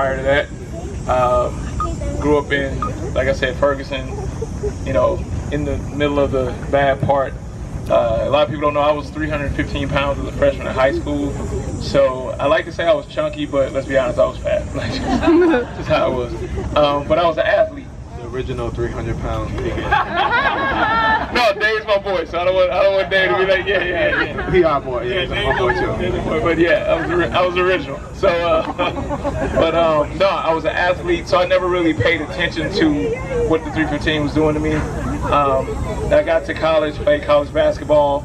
prior to that. Grew up in, like I said, Ferguson, you know, in the middle of the bad part. A lot of people don't know I was 315 pounds as a freshman in high school. So I like to say I was chunky, but let's be honest, I was fat. Just how I was. But I was an athlete. The original 300-pound vegan. No, Dave's my boy, so I don't want Dave to be like, yeah. He our boy, yeah, my boy too. But yeah, I was original. So, no, I was an athlete, so I never really paid attention to what the 315 was doing to me. I got to college, played college basketball,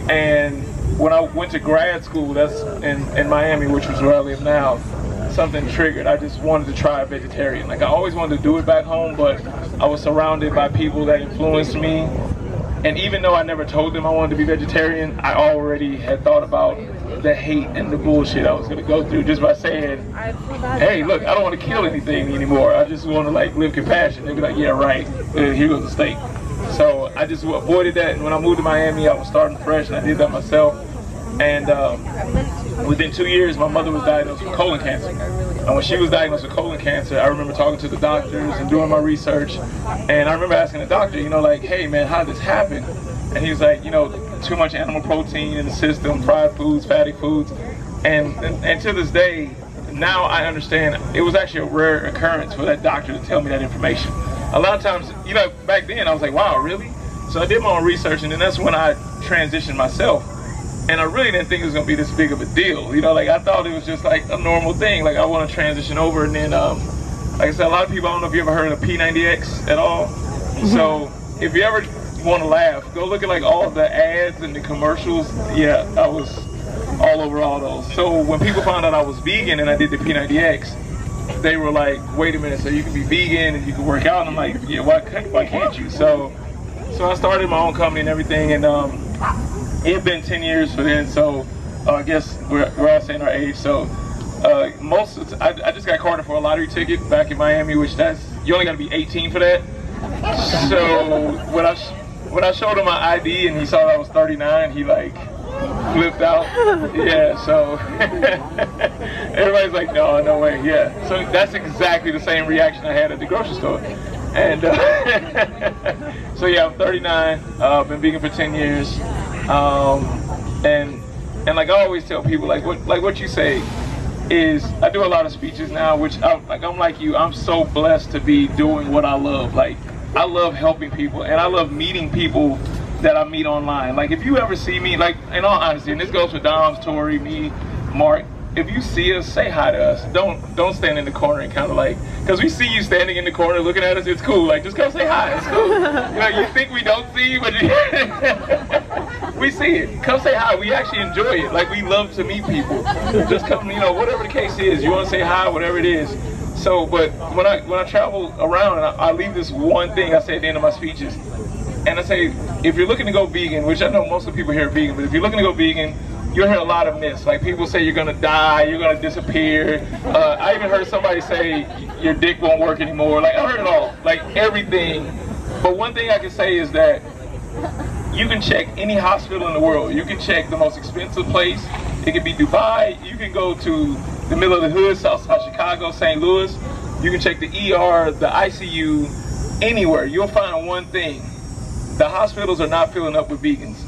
and when I went to grad school, that's in Miami, which was where I live now, something triggered. I just wanted to try a vegetarian. Like, I always wanted to do it back home, but I was surrounded by people that influenced me. And even though I never told them I wanted to be vegetarian, I already had thought about the hate and the bullshit I was going to go through just by saying, hey, look, I don't want to kill anything anymore. I just want to, like, live compassion. They'd be like, yeah, right. Here goes the steak. So I just avoided that. And when I moved to Miami, I was starting fresh, and I did that myself. And within 2 years, my mother was diagnosed with colon cancer. And when she was diagnosed with colon cancer, I remember talking to the doctors and doing my research. And I remember asking the doctor, you know, like, hey, man, how did this happen? And he was like, you know, too much animal protein in the system, fried foods, fatty foods. And to this day, now I understand it was actually a rare occurrence for that doctor to tell me that information. A lot of times, you know, back then I was like, wow, really? So I did my own research, and then that's when I transitioned myself. And I really didn't think it was going to be this big of a deal. You know, like, I thought it was just like a normal thing. Like, I want to transition over. And then, like I said, a lot of people, I don't know if you ever heard of P90X at all. So if you ever want to laugh, go look at like all the ads and the commercials. Yeah, I was all over all those. So when people found out I was vegan and I did the P90X, they were like, wait a minute, so you can be vegan and you can work out? And I'm like, yeah, why can't you? So I started my own company and everything, and it had been 10 years for then, so I guess we're all saying our age. So I just got carded for a lottery ticket back in Miami, which you only got to be 18 for that. So when I showed him my ID and he saw that I was 39, he like flipped out. Yeah, so everybody's like, no way. Yeah, so that's exactly the same reaction I had at the grocery store. And so yeah, I'm 39. I've been vegan for 10 years. And like I always tell people, like what you say is, I do a lot of speeches now, which I'm like you, I'm so blessed to be doing what I love. Like, I love helping people, and I love meeting people that I meet online. Like, if you ever see me, like, in all honesty, and this goes for Dom's, Tori, me, Mark, if you see us, say hi to us. Don't stand in the corner and kind of like, because we see you standing in the corner looking at us, it's cool. Like, just come say hi, it's cool. You know, you think we don't see you, but we see it. Come say hi. We actually enjoy it. Like, we love to meet people. Just come, you know, whatever the case is. You want to say hi, whatever it is. So, but when I travel around, and I leave this one thing I say at the end of my speeches, and I say, if you're looking to go vegan, which I know most of the people here are vegan, but if you're looking to go vegan, you'll hear a lot of myths. Like, people say you're gonna die, you're gonna disappear. I even heard somebody say your dick won't work anymore. Like, I heard it all, like everything. But one thing I can say is that you can check any hospital in the world. You can check the most expensive place. It could be Dubai. You can go to the middle of the hood, Southside Chicago, St. Louis. You can check the ER, the ICU, anywhere. You'll find one thing. The hospitals are not filling up with vegans.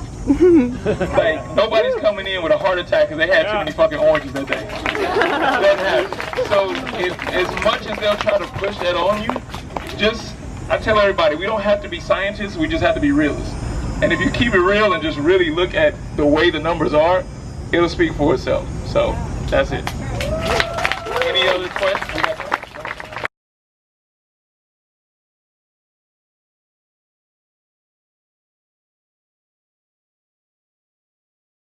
Like, nobody's coming in with a heart attack because they had too many fucking oranges that day. Doesn't happen. So as much as they'll try to push that on you, I tell everybody, we don't have to be scientists, we just have to be realists. And if you keep it real and just really look at the way the numbers are, it'll speak for itself. So that's it. Any other questions?